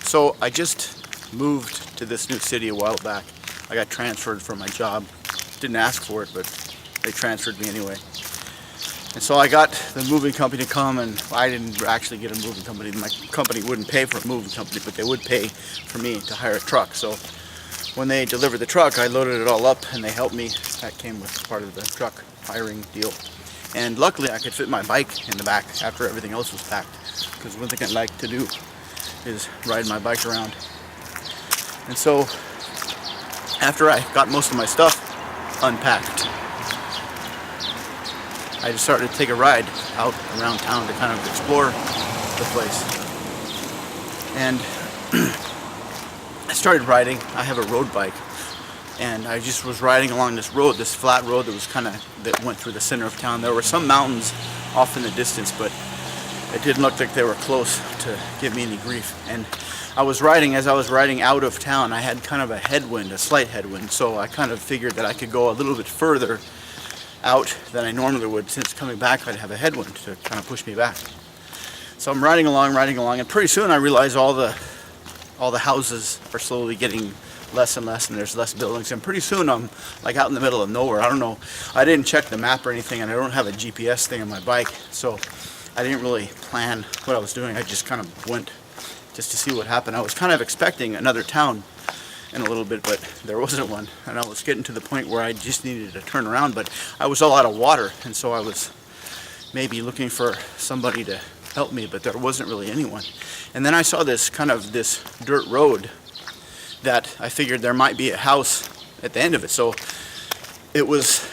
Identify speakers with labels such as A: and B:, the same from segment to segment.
A: So I just moved to this new city a while back. I got transferred from my job. Didn't ask for it, but they transferred me anyway. And so I got the moving company to come, and I didn't actually get a moving company. My company wouldn't pay for a moving company, but they would pay for me to hire a truck. So when they delivered the truck, I loaded it all up and they helped me. That came with part of the truck hiring deal. And luckily I could fit my bike in the back after everything else was packed. Because one thing I like to do is ride my bike around. And so after I got most of my stuff unpacked, I just started to take a ride out around town to kind of explore the place. And I started riding. I have a road bike, and I just was riding along this road, this flat road that went through the center of town. There were some mountains off in the distance, but it didn't look like they were close to give me any grief. And as I was riding out of town, I had kind of a headwind, a slight headwind, so I kind of figured that I could go a little bit further out than I normally would. Since coming back I'd have a headwind to kind of push me back. So I'm riding along, and pretty soon I realize all the houses are slowly getting less and less, and there's less buildings, and pretty soon I'm like out in the middle of nowhere. I don't know, I didn't check the map or anything, and I don't have a GPS thing on my bike, so I didn't really plan what I was doing. I just kind of went just to see what happened. I was kind of expecting another town in a little bit, but there wasn't one, and I was getting to the point where I just needed to turn around, but I was all out of water, and so I was maybe looking for somebody to help me, but there wasn't really anyone. And then I saw this dirt road that I figured there might be a house at the end of it. So it was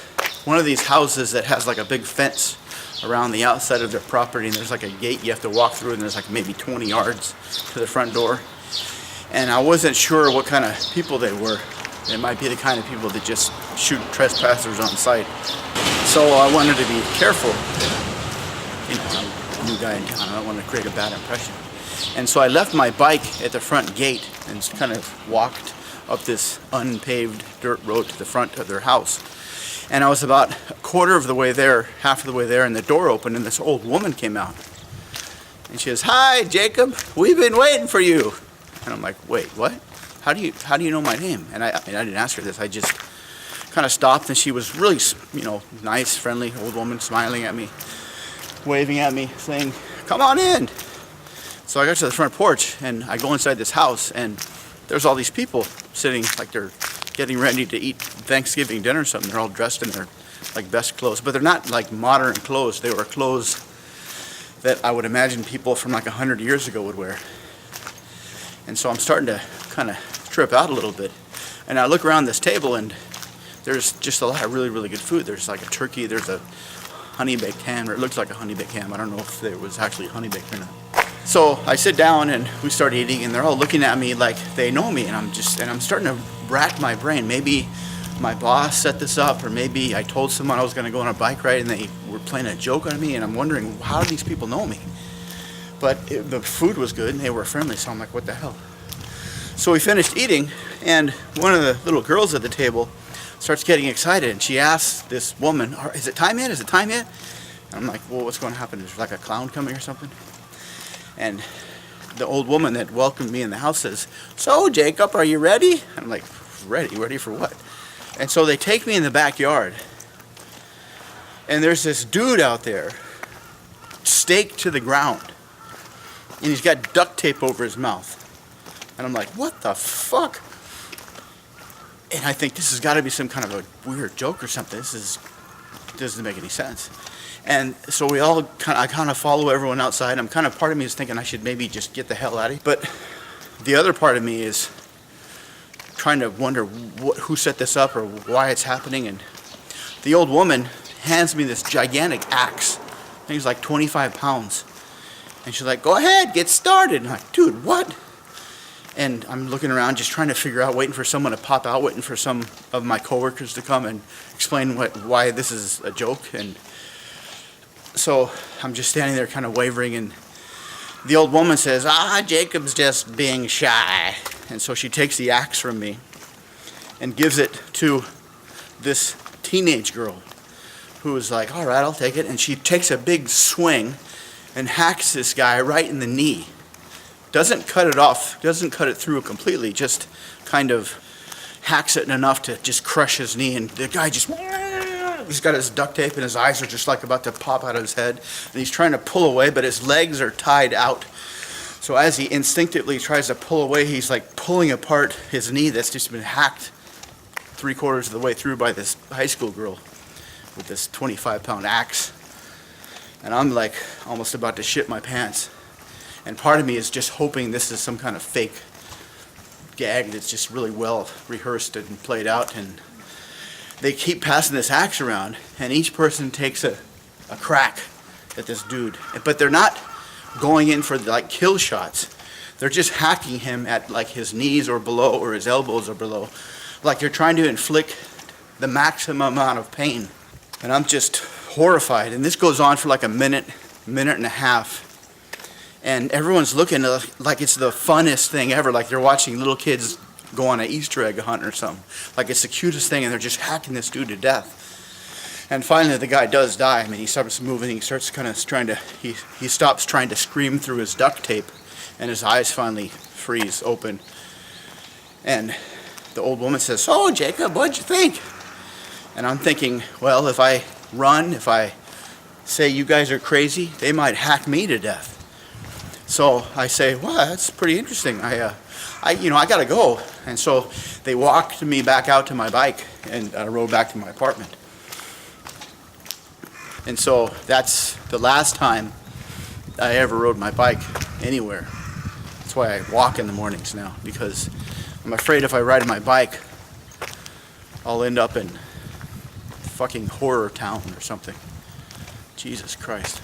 A: one of these houses that has like a big fence around the outside of their property, and there's like a gate you have to walk through, and there's like maybe 20 yards to the front door. And I wasn't sure what kind of people they were. They might be the kind of people that just shoot trespassers on sight. So I wanted to be careful. You know, I'm a new guy in town. I don't want to create a bad impression. And so I left my bike at the front gate and kind of walked up this unpaved dirt road to the front of their house. And I was about a quarter of the way there, half of the way there, and the door opened, and this old woman came out. And she goes, "Hi, Jacob, we've been waiting for you." And I'm like, "Wait, what? How do you know my name?" And I didn't ask her this. I just kind of stopped, and she was really, nice, friendly old woman, smiling at me, waving at me, saying, "Come on in." So I got to the front porch, and I go inside this house, and there's all these people sitting like they're getting ready to eat Thanksgiving dinner or something. They're all dressed in their like best clothes, but they're not like modern clothes. They were clothes that I would imagine people from like 100 years ago would wear. And so I'm starting to kind of trip out a little bit. And I look around this table, and there's just a lot of really, really good food. There's like a turkey, there's a honey baked ham, or it looks like a honey baked ham. I don't know if there was actually honey baked or not. So I sit down and we start eating, and they're all looking at me like they know me, and I'm starting to rack my brain. Maybe my boss set this up, or maybe I told someone I was going to go on a bike ride and they were playing a joke on me, and I'm wondering, how do these people know me? But the food was good and they were friendly, so I'm like, what the hell? So we finished eating, and one of the little girls at the table starts getting excited, and she asks this woman, "Is it time yet? Is it time yet?" And I'm like, well, what's going to happen? Is there like a clown coming or something? And the old woman that welcomed me in the house says, "So, Jacob, are you ready?" I'm like, ready? Ready for what? And so they take me in the backyard, and there's this dude out there, staked to the ground, and he's got duct tape over his mouth. And I'm like, what the fuck? And I think this has got to be some kind of a weird joke or something. Doesn't make any sense. And so I kind of follow everyone outside. Part of me is thinking I should maybe just get the hell out of here. But the other part of me is trying to wonder who set this up or why it's happening. And the old woman hands me this gigantic axe. I think it's like 25 pounds. And she's like, "Go ahead, get started." And I'm like, dude, what? And I'm looking around just trying to figure out, waiting for someone to pop out, waiting for some of my coworkers to come and explain why this is a joke. And so I'm just standing there kind of wavering, and the old woman says, "Jacob's just being shy." And so she takes the axe from me and gives it to this teenage girl who is like, "All right, I'll take it." And she takes a big swing and hacks this guy right in the knee. doesn't cut it off, doesn't cut it through completely, just kind of hacks it enough to just crush his knee, and the guy just, he's got his duct tape and his eyes are just like about to pop out of his head, and he's trying to pull away, but his legs are tied out. So as he instinctively tries to pull away, he's like pulling apart his knee that's just been hacked 3/4 of the way through by this high school girl with this 25-pound axe. And I'm like almost about to shit my pants. And part of me is just hoping this is some kind of fake gag that's just really well rehearsed and played out. And they keep passing this axe around, and each person takes a crack at this dude. But they're not going in for like kill shots. They're just hacking him at like his knees or below, or his elbows or below. Like they're trying to inflict the maximum amount of pain. And I'm just horrified. And this goes on for like a minute and a half. And everyone's looking like it's the funnest thing ever. Like they're watching little kids go on an Easter egg hunt or something. Like it's the cutest thing, and they're just hacking this dude to death. And finally the guy does die. I mean, he stops moving. He starts kind of trying to, he stops trying to scream through his duct tape, and his eyes finally freeze open. And the old woman says, "So, Jacob, what'd you think?" And I'm thinking, well, if I run, if I say you guys are crazy, they might hack me to death. So I say, well, that's pretty interesting. I gotta go. And so they walked me back out to my bike, and I rode back to my apartment. And so that's the last time I ever rode my bike anywhere. That's why I walk in the mornings now, because I'm afraid if I ride my bike, I'll end up in fucking horror town or something. Jesus Christ.